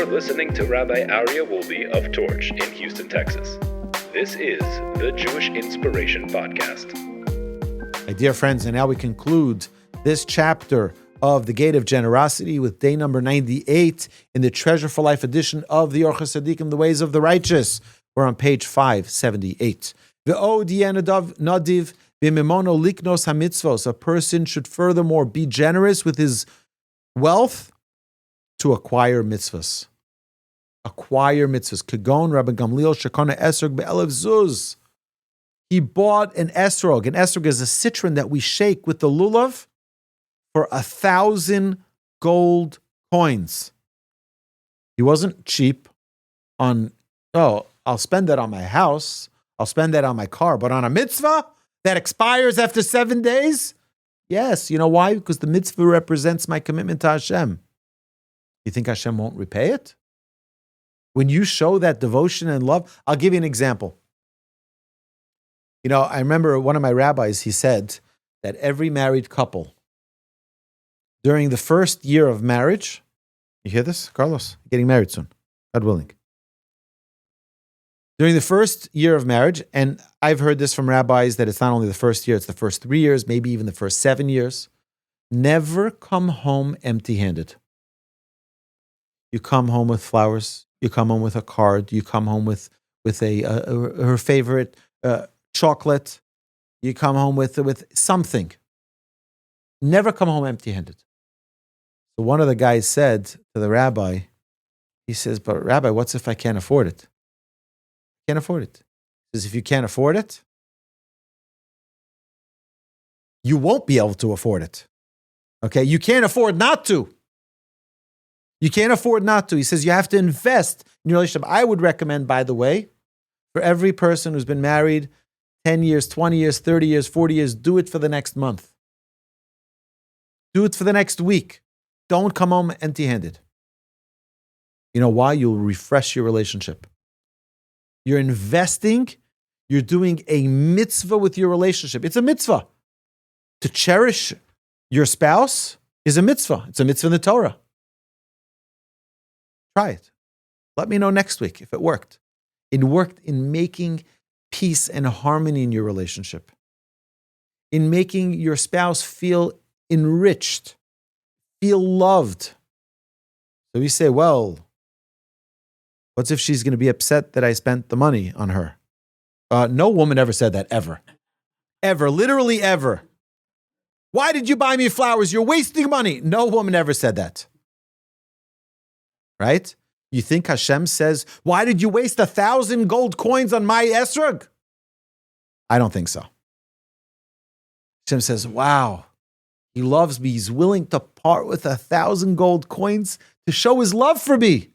You're listening to Rabbi Aryeh Wolbe of Torch in Houston, Texas. This is the Jewish Inspiration Podcast. My dear friends, and now we conclude this chapter of the Gate of Generosity with day number 98 in the Treasure for Life edition of the Orchos Tzaddikim, the Ways of the Righteous. We're on page 578. Nadiv b'mimono liknos hamitzvos. A person should furthermore be generous with his wealth to acquire mitzvahs. Acquire mitzvahs. Kagon Rabban Gamliel shekona Esrog be'elev zuz. He bought an Esrog. An Esrog is a citron that we shake with the lulav for 1,000 gold coins. He wasn't cheap on, I'll spend that on my house. I'll spend that on my car. But on a mitzvah that expires after 7 days? Yes. You know why? Because the mitzvah represents my commitment to Hashem. You think Hashem won't repay it? When you show that devotion and love, I'll give you an example. You know, I remember one of my rabbis, he said that every married couple, during the first year of marriage, you hear this, Carlos? Getting married soon, God willing. During the first year of marriage, and I've heard this from rabbis that it's not only the first year, it's the first 3 years, maybe even the first 7 years, never come home empty-handed. You come home with flowers, you come home with a card, you come home with her favorite chocolate, you come home with something. Never come home empty-handed. So one of the guys said to the rabbi, he says, but Rabbi, what's if I can't afford it? Can't afford it. He says, if you can't afford it, you won't be able to afford it. Okay? You can't afford not to. You can't afford not to. He says you have to invest in your relationship. I would recommend, by the way, for every person who's been married 10 years, 20 years, 30 years, 40 years, do it for the next month. Do it for the next week. Don't come home empty-handed. You know why? You'll refresh your relationship. You're investing. You're doing a mitzvah with your relationship. It's a mitzvah. To cherish your spouse is a mitzvah. It's a mitzvah in the Torah. Try it. Let me know next week if it worked. It worked in making peace and harmony in your relationship, in making your spouse feel enriched, feel loved. So you say, well, what's if she's going to be upset that I spent the money on her? No woman ever said that, ever. Ever, literally ever. Why did you buy me flowers? You're wasting money. No woman ever said that. Right? You think Hashem says, why did you waste 1,000 gold coins on my Esrog? I don't think so. Hashem says, wow, he loves me. He's willing to part with 1,000 gold coins to show his love for me.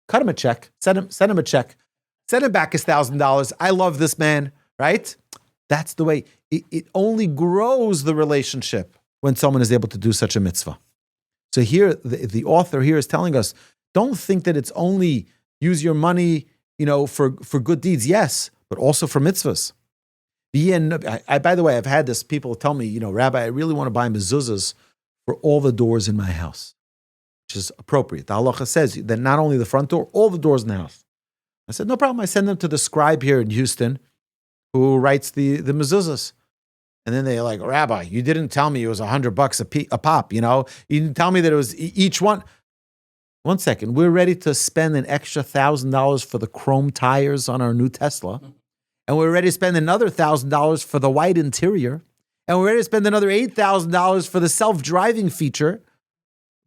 Cut him a check. Send him a check. Send him back his $1,000. I love this man, right? That's the way. It only grows the relationship when someone is able to do such a mitzvah. So here, the author here is telling us, don't think that it's only use your money, for good deeds, yes, but also for mitzvahs. By the way, I've had this, people tell me, Rabbi, I really want to buy mezuzahs for all the doors in my house, which is appropriate. The halacha says that not only the front door, all the doors in the house. I said, no problem. I send them to the scribe here in Houston who writes the mezuzahs. And then they're like, Rabbi, you didn't tell me it was $100 a pop, You didn't tell me that it was each one. One second, we're ready to spend an extra $1,000 for the chrome tires on our new Tesla. And we're ready to spend another $1,000 for the white interior. And we're ready to spend another $8,000 for the self-driving feature.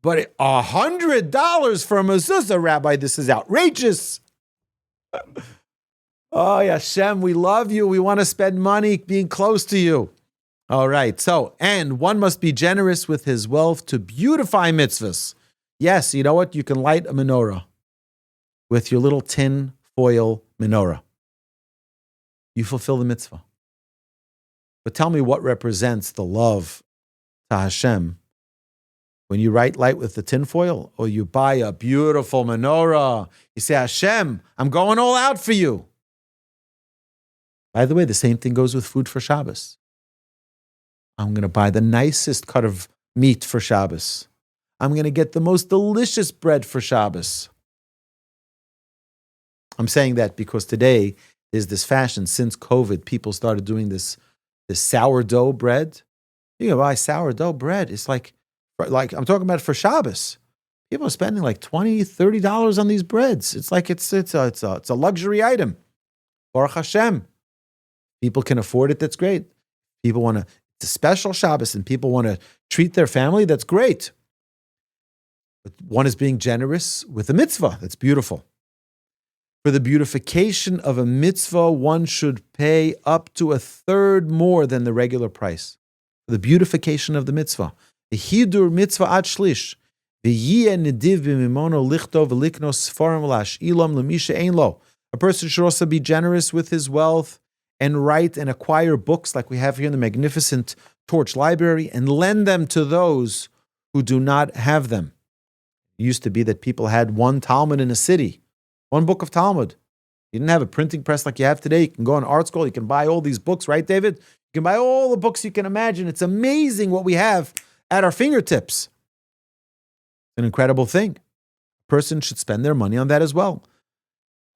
But $100 for a mezuzah, Rabbi, this is outrageous. Oh, Hashem, we love you. We want to spend money being close to you. All right. So, and one must be generous with his wealth to beautify mitzvahs. Yes, you know what? You can light a menorah with your little tin foil menorah. You fulfill the mitzvah. But tell me what represents the love to Hashem when you light with the tin foil or you buy a beautiful menorah. You say, Hashem, I'm going all out for you. By the way, the same thing goes with food for Shabbos. I'm going to buy the nicest cut of meat for Shabbos. I'm going to get the most delicious bread for Shabbos. I'm saying that because today there's this fashion. Since COVID, people started doing this sourdough bread. You can buy sourdough bread. It's like I'm talking about for Shabbos. People are spending like $20, $30 on these breads. It's like it's a luxury item. Baruch Hashem. People can afford it. That's great. People want to. It's a special Shabbos, and people want to treat their family. That's great. But one is being generous with a mitzvah. That's beautiful. For the beautification of a mitzvah, one should pay up to a third more than the regular price. For the beautification of the mitzvah. The hidur mitzvah ad shlish. A person should also be generous with his wealth and write and acquire books like we have here in the magnificent Torch Library and lend them to those who do not have them. It used to be that people had one Talmud in a city, one book of Talmud. You didn't have a printing press like you have today. You can go on art school. You can buy all these books, right, David? You can buy all the books you can imagine. It's amazing what we have at our fingertips. An incredible thing. A person should spend their money on that as well.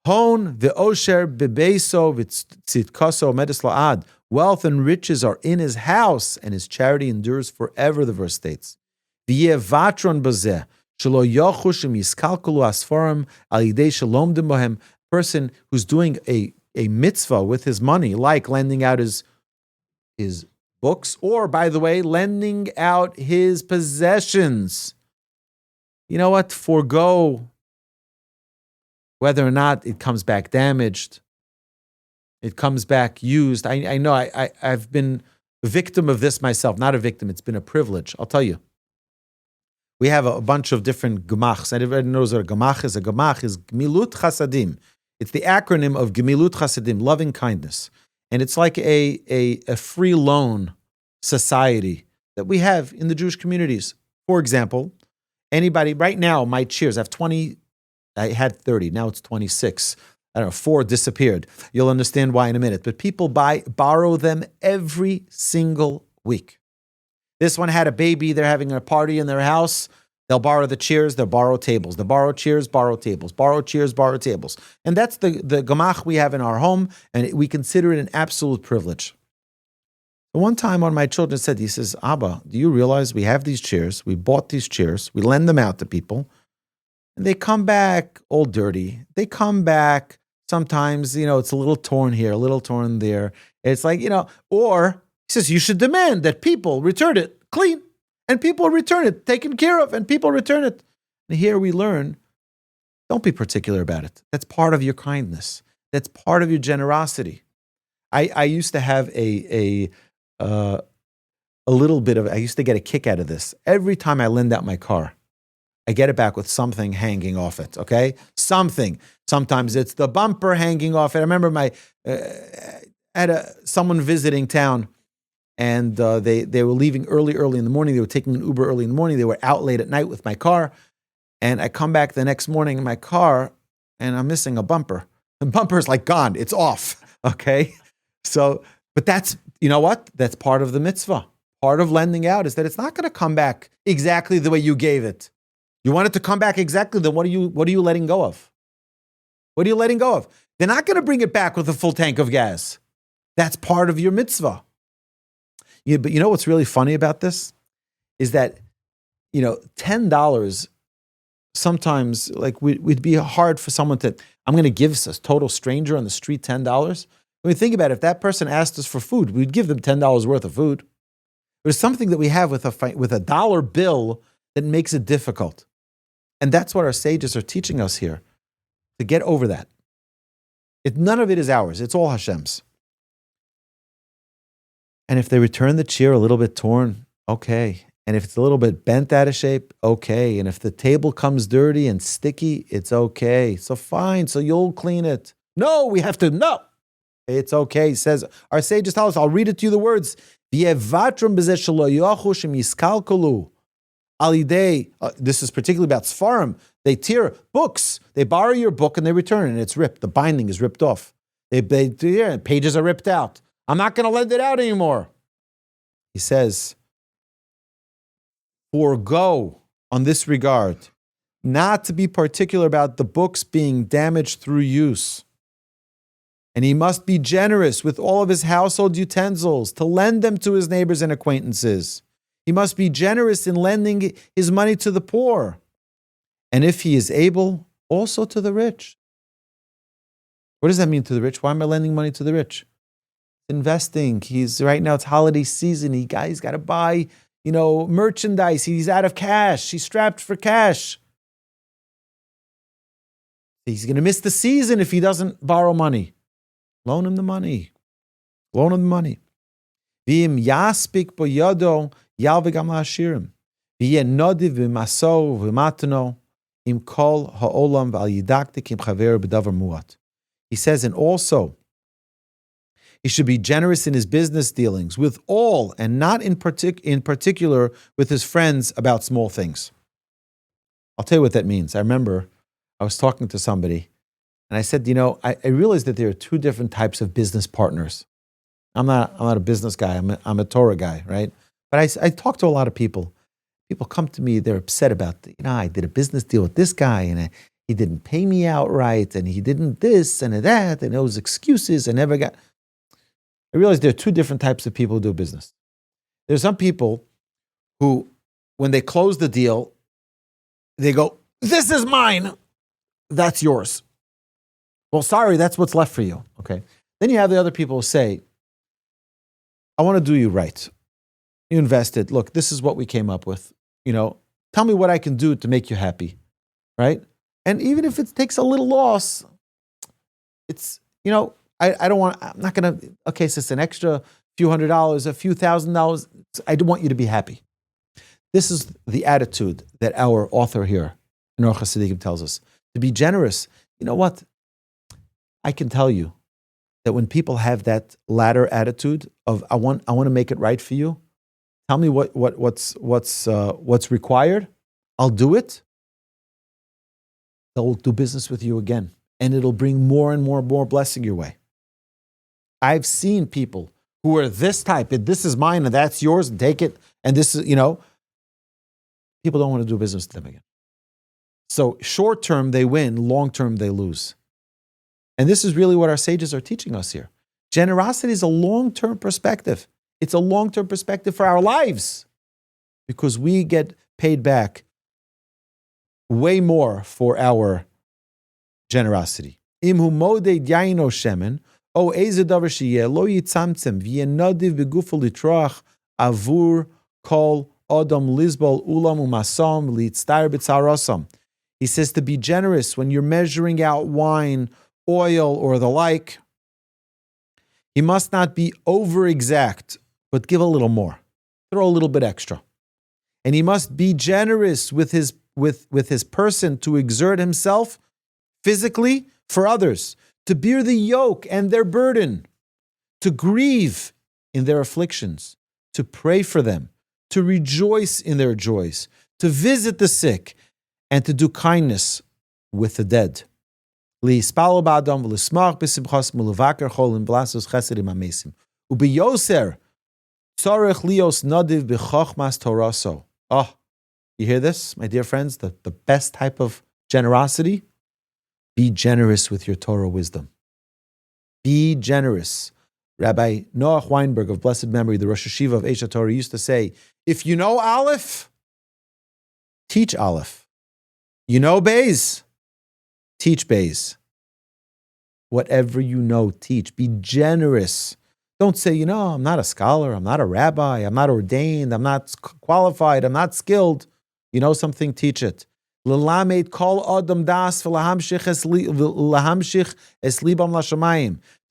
Hon ve'osher bebeso v'tzitkaso medis la'ad. Wealth and riches are in his house, and his charity endures forever, the verse states. V'yeh vatron bazeh shelo yochush yiskalkulu asforim al yidei shalomdim bohem. Person who's doing a mitzvah with his money, like lending out his books, or, by the way, lending out his possessions. You know what? Forgo whether or not it comes back damaged, it comes back used. I know I've been a victim of this myself. Not a victim, it's been a privilege. I'll tell you. We have a bunch of different gemachs. Everybody knows what a gemach is. A gemach is gemilut chasadim. It's the acronym of gemilut chasadim, loving kindness. And it's like a free loan society that we have in the Jewish communities. For example, anybody right now, my cheers, I had 30, now it's 26. I don't know, 4 disappeared. You'll understand why in a minute. But people borrow them every single week. This one had a baby, they're having a party in their house. They'll borrow the chairs, they'll borrow tables. They'll borrow chairs, borrow tables. Borrow chairs, borrow tables. And that's the gemach we have in our home, and we consider it an absolute privilege. One time one of my children said, he says, Abba, do you realize we have these chairs, we bought these chairs, we lend them out to people, and they come back all dirty. They come back sometimes, it's a little torn here, a little torn there. It's like, or he says, you should demand that people return it clean, and people return it taken care of, and people return it. And here we learn, don't be particular about it. That's part of your kindness. That's part of your generosity. I used to have a little bit of, I used to get a kick out of this. Every time I lend out my car, I get it back with something hanging off it, okay? Something. Sometimes it's the bumper hanging off it. I remember someone visiting town, and they were leaving early in the morning. They were taking an Uber early in the morning. They were out late at night with my car, and I come back the next morning in my car, and I'm missing a bumper. The bumper's like gone. It's off, okay? So, but that's, you know what? That's part of the mitzvah. Part of lending out is that it's not going to come back exactly the way you gave it. You want it to come back exactly, then what are you letting go of? What are you letting go of? They're not going to bring it back with a full tank of gas. That's part of your mitzvah. But you know what's really funny about this? Is that, $10, sometimes, like, we'd be hard for someone to, I'm going to give a total stranger on the street $10. When we think about it, if that person asked us for food, we'd give them $10 worth of food. There's something that we have with a dollar bill that makes it difficult. And that's what our sages are teaching us here, to get over that. None of it is ours. It's all Hashem's. And if they return the chair a little bit torn, okay. And if it's a little bit bent out of shape, okay. And if the table comes dirty and sticky, it's okay. So fine, so you'll clean it. No, it's okay. He says, our sages tell us, I'll read it to you, the words. This is particularly about Sfarim. They tear books. They borrow your book and they return it, and it's ripped. The binding is ripped off. Pages are ripped out. I'm not going to lend it out anymore. He says, forgo on this regard, not to be particular about the books being damaged through use. And he must be generous with all of his household utensils to lend them to his neighbors and acquaintances. He must be generous in lending his money to the poor. And if he is able, also to the rich. What does that mean to the rich? Why am I lending money to the rich? Investing. Right now it's holiday season. He's got to buy, merchandise. He's out of cash. He's strapped for cash. He's going to miss the season if he doesn't borrow money. Loan him the money. Loan him the money. V'im yaspik boyado yalve gam la'ashirim. V'yeh nodiv v'maso v'matano im kol ha'olam v'al yidaktik im chaver b'davar muat. He says, and also, he should be generous in his business dealings with all, and not in particular with his friends about small things. I'll tell you what that means. I remember I was talking to somebody, and I said, I realized that there are two different types of business partners. I'm not a business guy. I'm a Torah guy, right? But I talk to a lot of people. People come to me. They're upset about, I did a business deal with this guy, and he didn't pay me out right, and he didn't this and that, and those excuses. I realized there are two different types of people who do business. There's some people who, when they close the deal, they go, "This is mine. That's yours." Well, sorry, that's what's left for you. Okay. Then you have the other people who say, "I want to do you right. You invested. Look, this is what we came up with. Tell me what I can do to make you happy." Right? And even if it takes a little loss, it's, I don't want, I'm not going to, okay, so it's an extra few $100s, a few $1,000s. I do want you to be happy. This is the attitude that our author here in Orchos Tzaddikim tells us. To be generous. You know what? I can tell you that when people have that latter attitude of, I want to make it right for you. Tell me what's required. I'll do it. They'll do business with you again. And it'll bring more and more blessing your way. I've seen people who are this type, this is mine and that's yours, and take it. And this is, people don't want to do business with them again. So short term, they win. Long term, they lose. And this is really what our sages are teaching us here. Generosity is a long-term perspective. It's a long-term perspective for our lives because we get paid back way more for our generosity. Imhu moded yaino shemen o eze davar sheyeh lo yitzamtzem v'yenadiv begufo litroach avur kol adam lizbol ulam umasam litztar b'tzarosam. He says to be generous when you're measuring out wine, oil, or the like. He must not be over-exact, but give a little more. Throw a little bit extra. And he must be generous with his person to exert himself physically for others, to bear the yoke and their burden, to grieve in their afflictions, to pray for them, to rejoice in their joys, to visit the sick, and to do kindness with the dead. Oh, you hear this, my dear friends? The best type of generosity? Be generous with your Torah wisdom. Be generous. Rabbi Noah Weinberg of blessed memory, the Rosh Hashiva of Esha Torah, used to say, if you know Aleph, teach Aleph. You know Beis, teach Beis. Whatever you know, teach. Be generous. Don't say, I'm not a scholar, I'm not a rabbi, I'm not ordained, I'm not qualified, I'm not skilled. You know something, teach it. To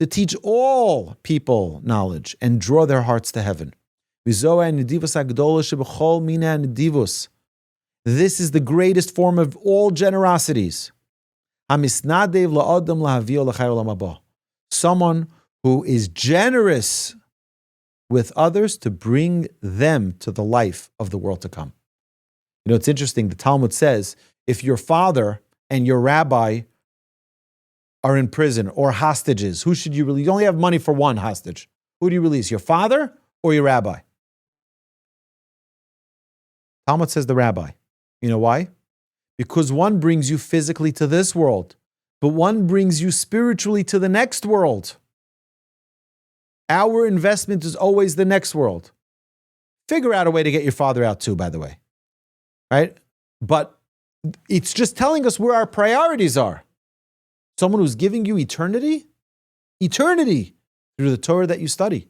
teach all people knowledge and draw their hearts to heaven. This is the greatest form of all generosities. Someone who is generous with others to bring them to the life of the world to come. It's interesting. The Talmud says, if your father and your rabbi are in prison or hostages, who should you release? You only have money for one hostage. Who do you release, your father or your rabbi? Talmud says the rabbi. You know why? Because one brings you physically to this world, but one brings you spiritually to the next world. Our investment is always the next world. Figure out a way to get your father out too, by the way. Right? But it's just telling us where our priorities are. Someone who's giving you eternity through the Torah that you study.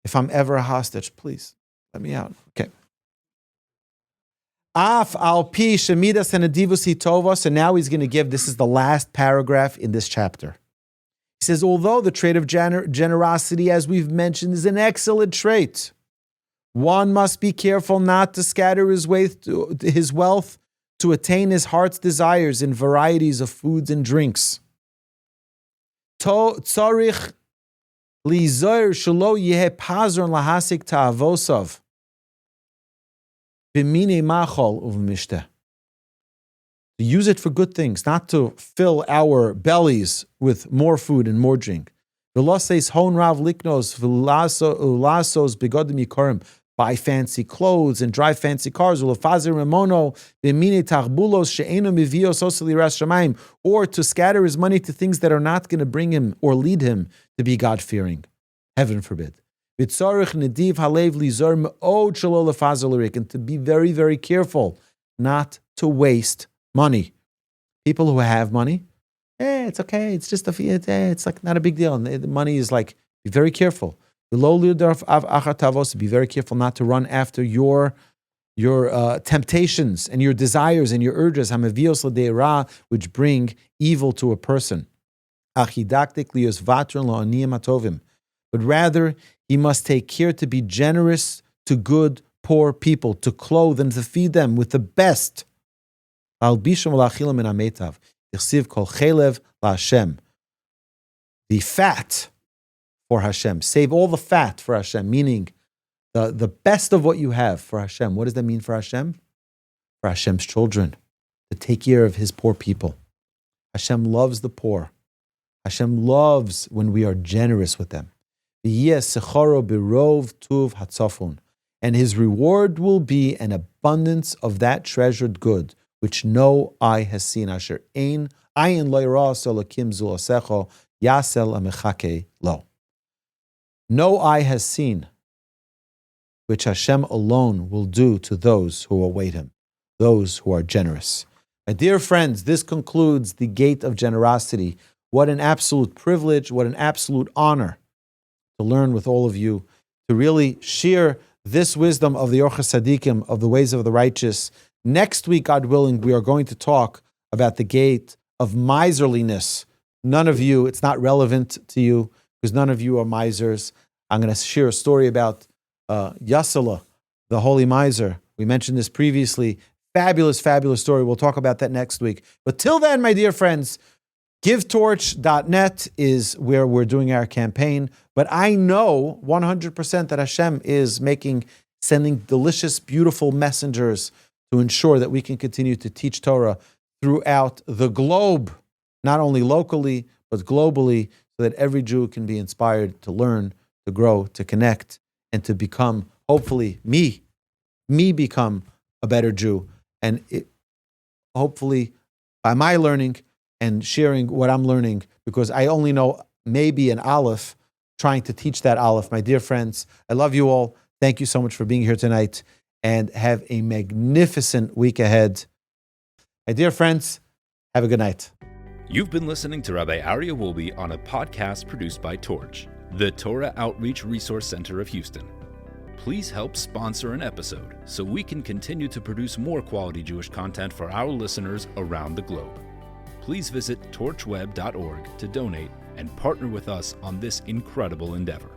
If I'm ever a hostage, please let me out. Okay. Af al pi shemidas enedivusi tova. So now he's going to give, this is the last paragraph in this chapter. He says, although the trait of generosity, as we've mentioned, is an excellent trait, one must be careful not to scatter his wealth to attain his heart's desires in varieties of foods and drinks. Tzarich lizoir shelo yeh pazron lahasik ta'avosav b'minei machol uv'mishteh. To use it for good things, not to fill our bellies with more food and more drink. V'lo seis hon rav liknos v'lasos begodim yikorim. Buy fancy clothes and drive fancy cars, or to scatter his money to things that are not going to bring him or lead him to be God-fearing. Heaven forbid. And to be very, very careful not to waste money. People who have money, it's okay, it's just it's like not a big deal. And the money is like, be very careful. Be very careful not to run after your temptations and your desires and your urges, which bring evil to a person. But rather, he must take care to be generous to good, poor people, to clothe and to feed them with the best. The fat for Hashem. Save all the fat for Hashem, meaning the best of what you have for Hashem. What does that mean for Hashem? For Hashem's children, to take care of his poor people. Hashem loves the poor. Hashem loves when we are generous with them. And his reward will be an abundance of that treasured good, which no eye has seen. Asher ein ayin lo yara solakim zulasecho yasel amechake lo. No eye has seen, which Hashem alone will do to those who await him, those who are generous. My dear friends, this concludes the gate of generosity. What an absolute privilege, what an absolute honor to learn with all of you, to really share this wisdom of the Orchos Tzaddikim, of the ways of the righteous. Next week, God willing, we are going to talk about the gate of miserliness. None of you, it's not relevant to you, because none of you are misers. I'm going to share a story about Yasala, the holy miser. We mentioned this previously. Fabulous, fabulous story. We'll talk about that next week. But till then, my dear friends, givetorch.net is where we're doing our campaign. But I know 100% that Hashem is sending delicious, beautiful messengers to ensure that we can continue to teach Torah throughout the globe, not only locally, but globally, so that every Jew can be inspired to learn, to grow, to connect, and to become, hopefully, me become a better Jew. And hopefully, by my learning and sharing what I'm learning, because I only know maybe an aleph, trying to teach that aleph. My dear friends, I love you all. Thank you so much for being here tonight, and have a magnificent week ahead. My dear friends, have a good night. You've been listening to Rabbi Aryeh Wolbe on a podcast produced by Torch, the Torah Outreach Resource Center of Houston. Please help sponsor an episode so we can continue to produce more quality Jewish content for our listeners around the globe. Please visit torchweb.org to donate and partner with us on this incredible endeavor.